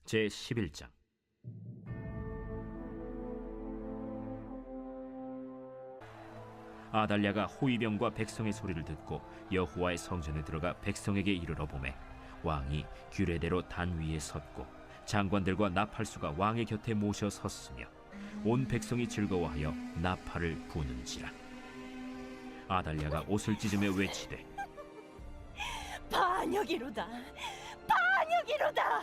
제11장. 아달랴가 호위병과 백성의 소리를 듣고 여호와의 성전에 들어가 백성에게 이르러 보매 왕이 규례대로 단 위에 섰고 장관들과 나팔수가 왕의 곁에 모셔 섰으며 온 백성이 즐거워하여 나팔을 부는지라. 아달랴가 옷을 찢으며 외치되 반역이로다, 반역이로다.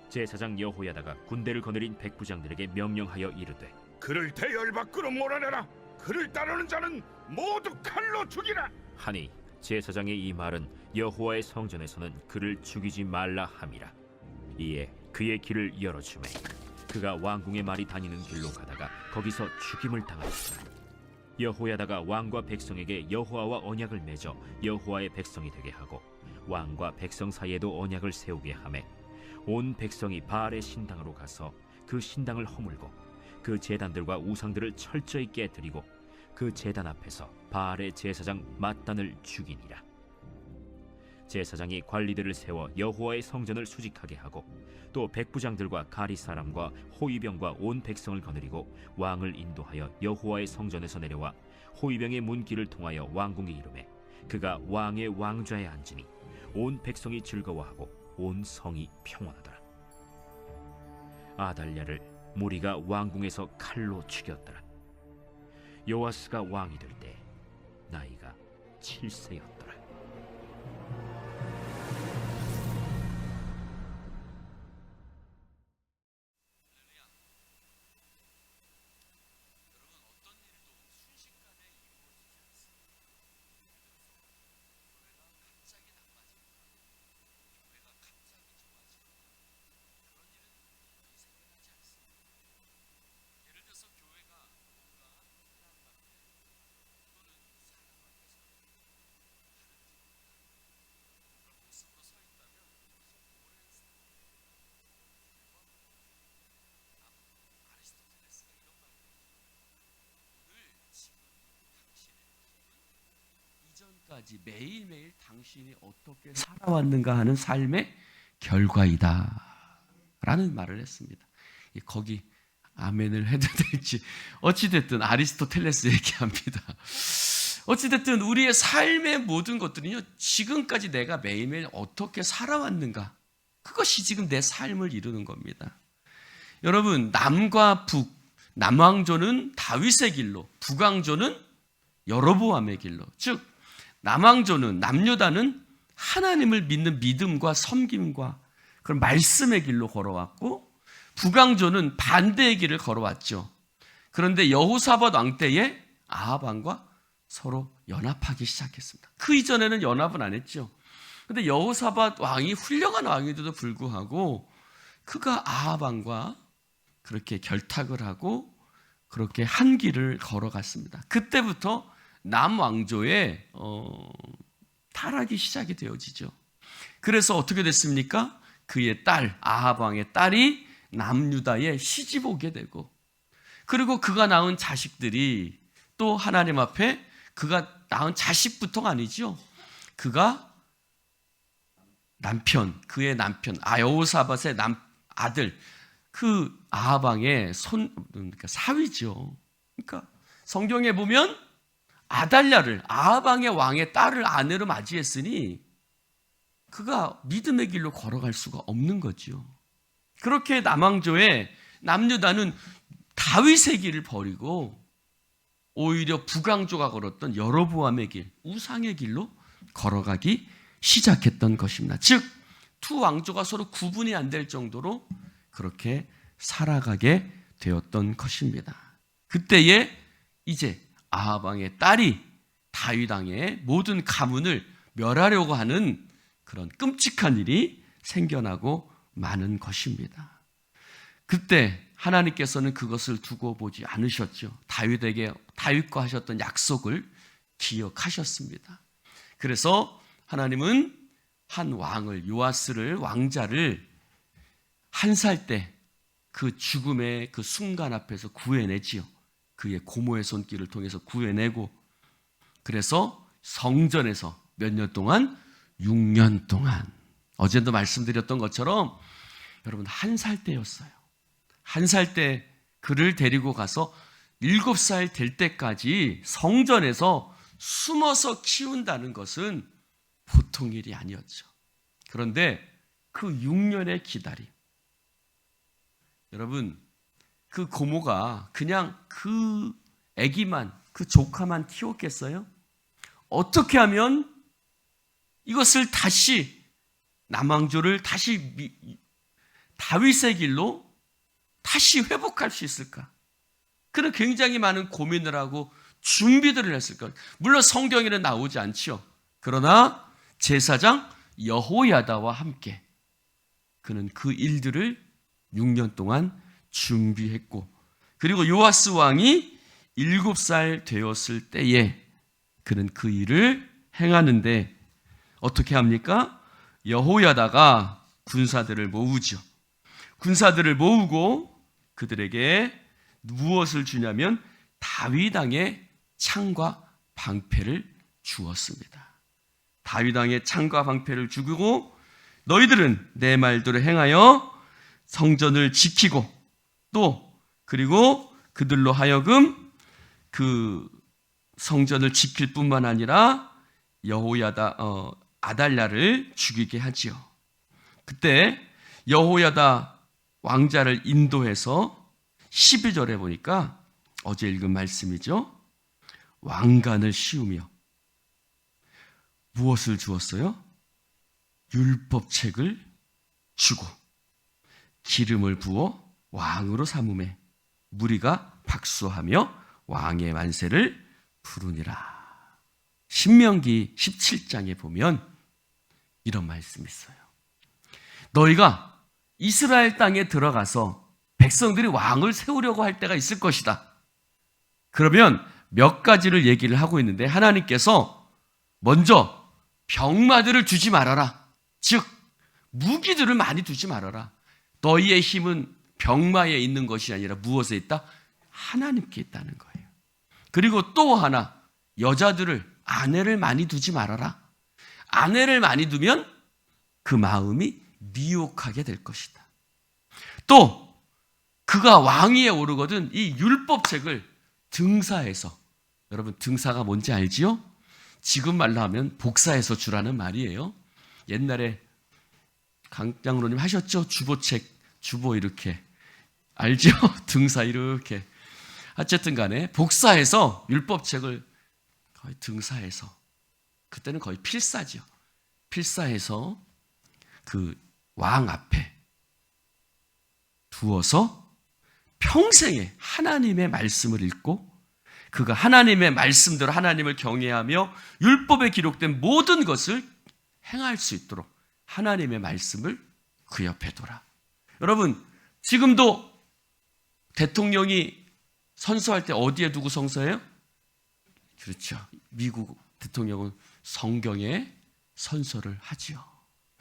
제사장 여호야다가 군대를 거느린 백부장들에게 명령하여 이르되 그를 대열 밖으로 몰아내라. 그를 따르는 자는 모두 칼로 죽이라. 하니 제사장의 이 말은 여호와의 성전에서는 그를 죽이지 말라 함이라. 이에 그의 길을 열어주매 그가 왕궁의 말이 다니는 길로 가다가 거기서 죽임을 당하였더라. 여호야다가 왕과 백성에게 여호와와 언약을 맺어 여호와의 백성이 되게 하고 왕과 백성 사이에도 언약을 세우게 하매 온 백성이 바알의 신당으로 가서 그 신당을 허물고 그 제단들과 우상들을 철저히 깨뜨리고 그 제단 앞에서 바알의 제사장 맏단을 죽이니라. 제사장이 관리들을 세워 여호와의 성전을 수직하게 하고 또 백부장들과 가리 사람과 호위병과 온 백성을 거느리고 왕을 인도하여 여호와의 성전에서 내려와 호위병의 문길을 통하여 왕궁에 이르매 그가 왕의 왕좌에 앉으니 온 백성이 즐거워하고 온 성이 평온하더라. 아달랴를 무리가 왕궁에서 칼로 죽였더라. 요아스가 왕이 될 때 나이가 7세였더라. 까지 매일매일 당신이 어떻게 살아왔는가 하는 삶의 결과이다 라는 말을 했습니다. 거기 아멘을 해도 될지 어찌됐든 아리스토텔레스 얘기합니다. 어찌됐든 우리의 삶의 모든 것들은요, 지금까지 내가 매일매일 어떻게 살아왔는가, 그것이 지금 내 삶을 이루는 겁니다. 여러분, 남과 북, 남왕조는 다윗의 길로, 북왕조는 여로보암의 길로, 즉 남왕조는, 남유다는 하나님을 믿는 믿음과 섬김과 그런 말씀의 길로 걸어왔고, 북왕조는 반대의 길을 걸어왔죠. 그런데 여호사밧 왕 때에 아합 왕과 서로 연합하기 시작했습니다. 그 이전에는 연합은 안 했죠. 그런데 여호사밧 왕이 훌륭한 왕인데도 불구하고 그가 아합 왕과 그렇게 결탁을 하고 그렇게 한 길을 걸어갔습니다. 그때부터 남왕조의 타락이 시작이 되어지죠. 그래서 어떻게 됐습니까? 그의 딸, 아합 왕의 딸이 남유다에 시집 오게 되고, 그리고 그가 낳은 자식들이 또 하나님 앞에 그가 낳은 자식부터가 아니죠. 그가 남편, 그의 남편, 여호사밧의 아들, 그 아합 왕의 그러니까 사위죠. 그러니까 성경에 보면 아달랴를, 아합 왕의 딸을 아내로 맞이했으니 그가 믿음의 길로 걸어갈 수가 없는 거죠. 그렇게 남왕조의 남유다는 다윗의 길을 버리고 오히려 북왕조가 걸었던 여로보암의 길, 우상의 길로 걸어가기 시작했던 것입니다. 즉, 두 왕조가 서로 구분이 안 될 정도로 그렇게 살아가게 되었던 것입니다. 그때에 이제 아합 왕의 딸이 다윗 왕의 모든 가문을 멸하려고 하는 그런 끔찍한 일이 생겨나고 마는 것입니다. 그때 하나님께서는 그것을 두고 보지 않으셨죠. 다윗과 하셨던 약속을 기억하셨습니다. 그래서 하나님은 한 왕을, 요아스를, 왕자를 한 살 때 그 죽음의 그 순간 앞에서 구해내지요. 그의 고모의 손길을 통해서 구해내고, 그래서 성전에서 몇 년 동안? 6년 동안, 어제도 말씀드렸던 것처럼 여러분 1살 때였어요. 1살 때 그를 데리고 가서 7살 될 때까지 성전에서 숨어서 키운다는 것은 보통 일이 아니었죠. 그런데 그 6년의 기다림, 여러분 그 고모가 그냥 그 아기만, 그 조카만 키웠겠어요? 어떻게 하면 이것을 다시 남왕조를 다시 다윗의 길로 다시 회복할 수 있을까? 그런 굉장히 많은 고민을 하고 준비들을 했을 거예요. 물론 성경에는 나오지 않지요. 그러나 제사장 여호야다와 함께 그는 그 일들을 6년 동안 준비했고, 그리고 요아스 왕이 7살 되었을 때에 그는 그 일을 행하는데 어떻게 합니까? 여호야다가 군사들을 모으죠. 군사들을 모으고 그들에게 무엇을 주냐면 다윗 왕의 창과 방패를 주었습니다. 다윗 왕의 창과 방패를 주고 너희들은 내 말대로 행하여 성전을 지키고 또 그리고 그들로 하여금 그 성전을 지킬 뿐만 아니라 여호야다 아달랴를 죽이게 하지요. 그때 여호야다 왕자를 인도해서 12절에 보니까 어제 읽은 말씀이죠. 왕관을 씌우며 무엇을 주었어요? 율법책을 주고 기름을 부어 왕으로 삼음에 무리가 박수하며 왕의 만세를 부르니라. 신명기 17장에 보면 이런 말씀이 있어요. 너희가 이스라엘 땅에 들어가서 백성들이 왕을 세우려고 할 때가 있을 것이다. 그러면 몇 가지를 얘기를 하고 있는데 하나님께서 먼저 병마들을 두지 말아라. 즉 무기들을 많이 두지 말아라. 너희의 힘은 병마에 있는 것이 아니라 무엇에 있다? 하나님께 있다는 거예요. 그리고 또 하나, 여자들을, 아내를 많이 두지 말아라. 아내를 많이 두면 그 마음이 미혹하게 될 것이다. 또 그가 왕위에 오르거든 이 율법책을 등사해서, 여러분 등사가 뭔지 알지요? 지금 말로 하면 복사해서 주라는 말이에요. 옛날에 강 장로님 하셨죠? 주보책, 주보 이렇게 알죠? 등사 이렇게. 어쨌든 간에 복사해서 율법책을 거의 등사해서, 그때는 거의 필사죠. 필사해서 그 왕 앞에 두어서 평생에 하나님의 말씀을 읽고 그가 하나님의 말씀대로 하나님을 경외하며 율법에 기록된 모든 것을 행할 수 있도록 하나님의 말씀을 그 옆에 둬라. 여러분 지금도 대통령이 선서할 때 어디에 두고 선서해요? 그렇죠. 미국 대통령은 성경에 선서를 하지요.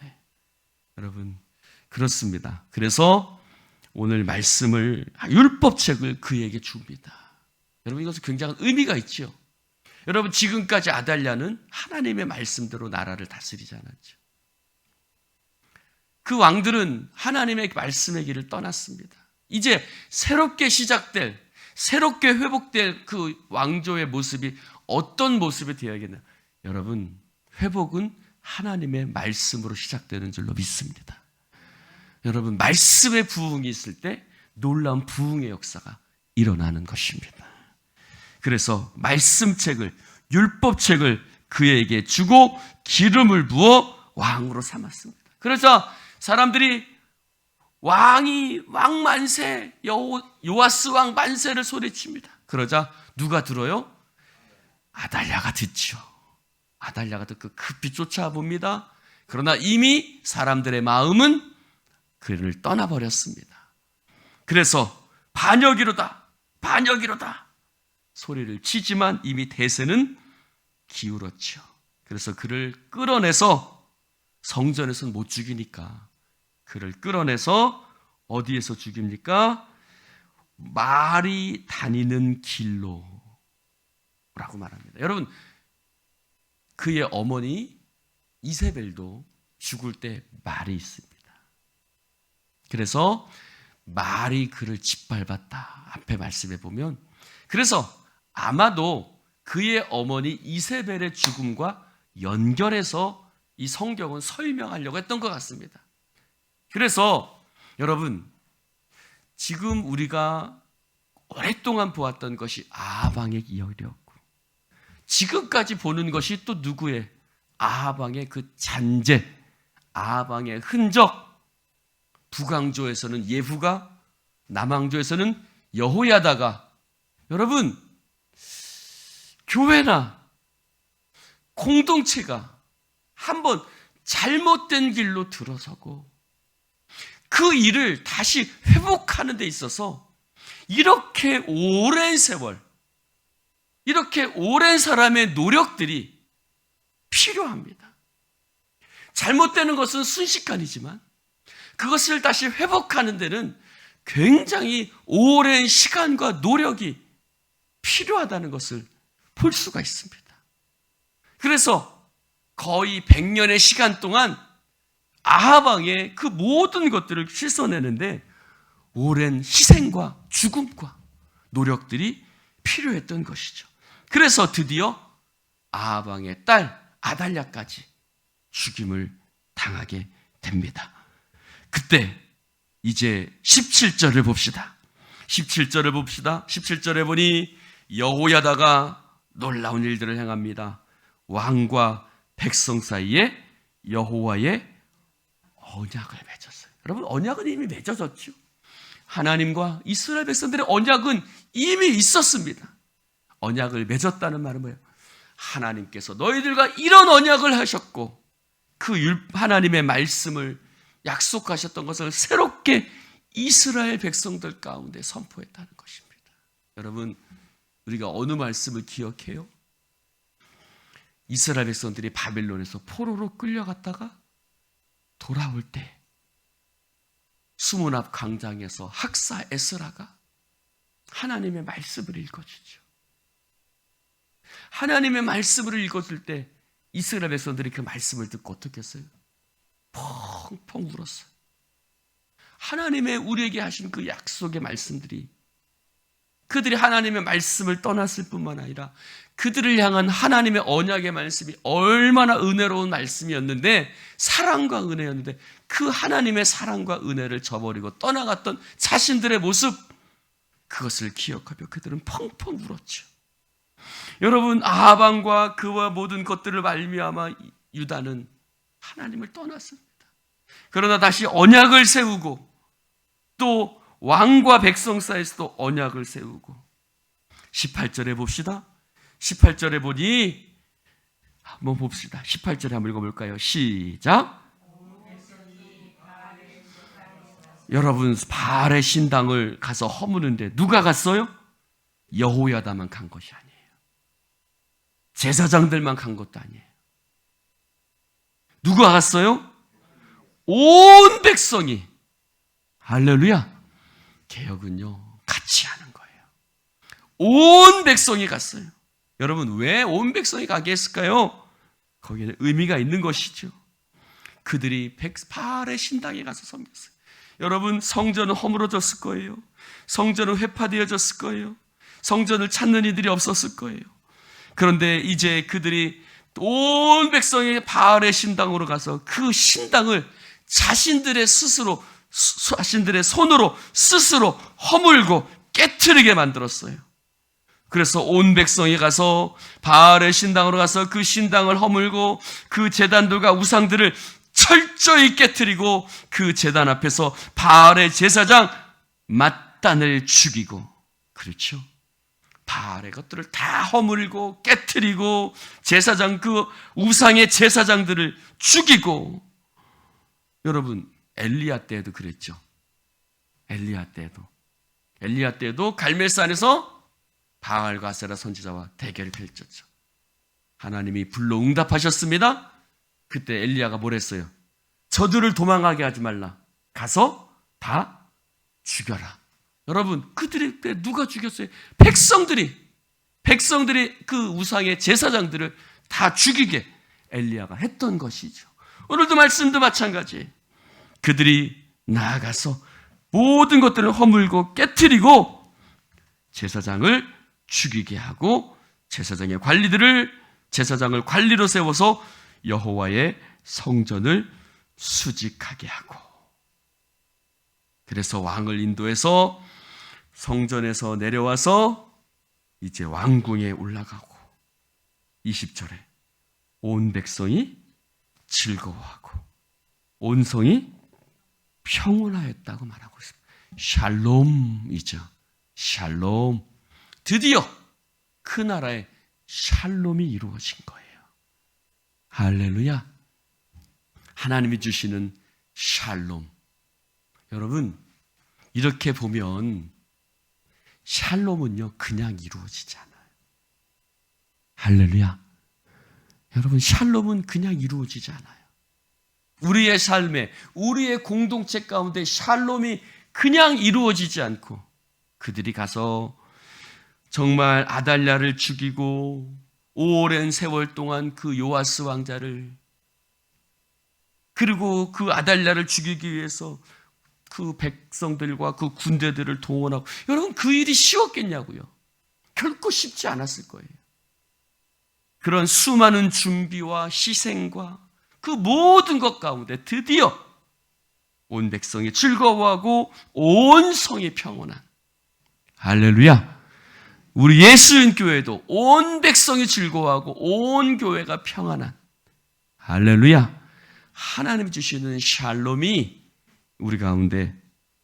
네. 여러분 그렇습니다. 그래서 오늘 말씀을, 율법책을 그에게 줍니다. 여러분 이것은 굉장한 의미가 있죠. 여러분 지금까지 아달랴는 하나님의 말씀대로 나라를 다스리지 않았죠. 그 왕들은 하나님의 말씀의 길을 떠났습니다. 이제 새롭게 시작될, 새롭게 회복될 그 왕조의 모습이 어떤 모습이 되어야겠나? 여러분 회복은 하나님의 말씀으로 시작되는 줄로 믿습니다. 여러분 말씀의 부흥이 있을 때 놀라운 부흥의 역사가 일어나는 것입니다. 그래서 말씀책을, 율법책을 그에게 주고 기름을 부어 왕으로 삼았습니다. 그래서 사람들이 왕이 왕 만세, 요아스 왕 만세를 소리칩니다. 그러자 누가 들어요? 아달랴가 듣죠. 아달랴가 듣고 급히 쫓아봅니다. 그러나 이미 사람들의 마음은 그를 떠나버렸습니다. 그래서 반역이로다, 반역이로다 소리를 치지만 이미 대세는 기울었죠. 그래서 그를 끌어내서, 성전에서는 못 죽이니까 그를 끌어내서 어디에서 죽입니까? 말이 다니는 길로 라고 말합니다. 여러분 그의 어머니 이세벨도 죽을 때 말이 있습니다. 그래서 말이 그를 짓밟았다. 앞에 말씀해 보면 그래서 아마도 그의 어머니 이세벨의 죽음과 연결해서 이 성경은 설명하려고 했던 것 같습니다. 그래서 여러분, 지금 우리가 오랫동안 보았던 것이 아합왕의 이야기였고 지금까지 보는 것이 또 누구의? 아합왕의 그 잔재, 아합왕의 흔적. 북왕조에서는 예후가, 남왕조에서는 여호야다가. 여러분, 교회나 공동체가 한번 잘못된 길로 들어서고 그 일을 다시 회복하는 데 있어서 이렇게 오랜 세월, 이렇게 오랜 사람의 노력들이 필요합니다. 잘못되는 것은 순식간이지만 그것을 다시 회복하는 데는 굉장히 오랜 시간과 노력이 필요하다는 것을 볼 수가 있습니다. 그래서 거의 100년의 시간 동안 아합왕의 그 모든 것들을 씻어내는데 오랜 희생과 죽음과 노력들이 필요했던 것이죠. 그래서 드디어 아합왕의 딸 아달랴까지 죽임을 당하게 됩니다. 그때 이제 17절을 봅시다. 17절을 봅시다. 17절에 보니 여호야다가 놀라운 일들을 행합니다. 왕과 백성 사이에 여호와의 언약을 맺었어요. 여러분, 언약은 이미 맺어졌죠. 하나님과 이스라엘 백성들의 언약은 이미 있었습니다. 언약을 맺었다는 말은 뭐예요? 하나님께서 너희들과 이런 언약을 하셨고 그 하나님의 말씀을 약속하셨던 것을 새롭게 이스라엘 백성들 가운데 선포했다는 것입니다. 여러분, 우리가 어느 말씀을 기억해요? 이스라엘 백성들이 바빌론에서 포로로 끌려갔다가 돌아올 때 수문 앞 광장에서 학사 에스라가 하나님의 말씀을 읽어주죠. 하나님의 말씀을 읽어줄 때 이스라엘 백성들이 그 말씀을 듣고 어떻게 했어요? 펑펑 울었어요. 하나님의 우리에게 하신 그 약속의 말씀들이 그들이 하나님의 말씀을 떠났을 뿐만 아니라 그들을 향한 하나님의 언약의 말씀이 얼마나 은혜로운 말씀이었는데, 사랑과 은혜였는데 그 하나님의 사랑과 은혜를 저버리고 떠나갔던 자신들의 모습, 그것을 기억하며 그들은 펑펑 울었죠. 여러분, 아합왕과 그와 모든 것들을 말미암아 유다는 하나님을 떠났습니다. 그러나 다시 언약을 세우고 또 왕과 백성 사이에서도 언약을 세우고 18절에 봅시다. 18절에 보니 한번 봅시다. 18절에 한번 읽어볼까요? 시작. 여러분, 바알의 신당을 가서 허무는데 누가 갔어요? 여호야다만 간 것이 아니에요. 제사장들만 간 것도 아니에요. 누가 갔어요? 온 백성이. 할렐루야. 개혁은요, 같이 하는 거예요. 온 백성이 갔어요. 여러분, 왜 온 백성이 가게 했을까요? 거기에는 의미가 있는 것이죠. 그들이 바알의 신당에 가서 섬겼어요. 여러분, 성전은 허물어졌을 거예요. 성전은 회파되어졌을 거예요. 성전을 찾는 이들이 없었을 거예요. 그런데 이제 그들이 온 백성이 바알의 신당으로 가서 그 신당을 자신들의 손으로 스스로 허물고 깨트리게 만들었어요. 그래서 온 백성이 가서 바알의 신당으로 가서 그 신당을 허물고 그 제단들과 우상들을 철저히 깨트리고 그 제단 앞에서 바알의 제사장 맏단을 죽이고, 그렇죠, 바알의 것들을 다 허물고 깨트리고 제사장, 그 우상의 제사장들을 죽이고. 여러분, 엘리야 때에도 그랬죠. 엘리야 때에도 갈멜산에서 바알과 아세라 선지자와 대결을 펼쳤죠. 하나님이 불로 응답하셨습니다. 그때 엘리야가 뭘 했어요? 저들을 도망가게 하지 말라. 가서 다 죽여라. 여러분, 그들이 누가 죽였어요? 백성들이 그 우상의 제사장들을 다 죽이게 엘리야가 했던 것이죠. 오늘도 말씀도 마찬가지예요. 그들이 나아가서 모든 것들을 허물고 깨트리고 제사장을 죽이게 하고 제사장의 제사장을 관리로 세워서 여호와의 성전을 수직하게 하고, 그래서 왕을 인도해서 성전에서 내려와서 이제 왕궁에 올라가고 20절에 온 백성이 즐거워하고 온 성이 평온하였다고 말하고 있습니다. 샬롬이죠. 샬롬. 드디어 그 나라의 샬롬이 이루어진 거예요. 할렐루야. 하나님이 주시는 샬롬. 여러분, 이렇게 보면 샬롬은요 그냥 이루어지지 않아요. 할렐루야. 여러분, 샬롬은 그냥 이루어지지 않아요. 우리의 삶에, 우리의 공동체 가운데 샬롬이 그냥 이루어지지 않고, 그들이 가서 정말 아달랴를 죽이고 오랜 세월 동안 그 요아스 왕자를, 그리고 그 아달랴를 죽이기 위해서 그 백성들과 그 군대들을 동원하고, 여러분 그 일이 쉬웠겠냐고요? 결코 쉽지 않았을 거예요. 그런 수많은 준비와 희생과 그 모든 것 가운데 드디어 온 백성이 즐거워하고 온 성이 평온한, 할렐루야. 우리 예수인 교회도 온 백성이 즐거워하고 온 교회가 평안한, 할렐루야. 하나님이 주시는 샬롬이 우리 가운데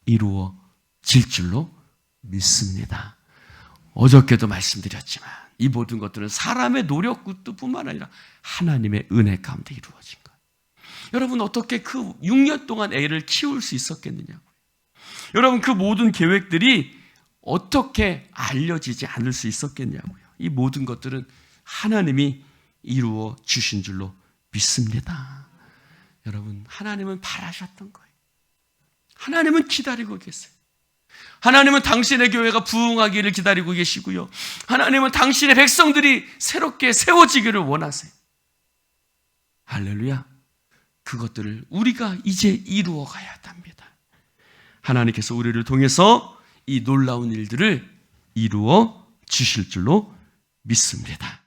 이루어질 줄로 믿습니다. 어저께도 말씀드렸지만 이 모든 것들은 사람의 노력뿐만 아니라 하나님의 은혜 가운데 이루어진 거예요. 여러분, 어떻게 그 6년 동안 애를 키울 수 있었겠느냐고요. 여러분, 그 모든 계획들이 어떻게 알려지지 않을 수 있었겠냐고요. 이 모든 것들은 하나님이 이루어 주신 줄로 믿습니다. 여러분, 하나님은 바라셨던 거예요. 하나님은 기다리고 계세요. 하나님은 당신의 교회가 부흥하기를 기다리고 계시고요. 하나님은 당신의 백성들이 새롭게 세워지기를 원하세요. 할렐루야. 그것들을 우리가 이제 이루어 가야 합니다. 하나님께서 우리를 통해서 이 놀라운 일들을 이루어 주실 줄로 믿습니다.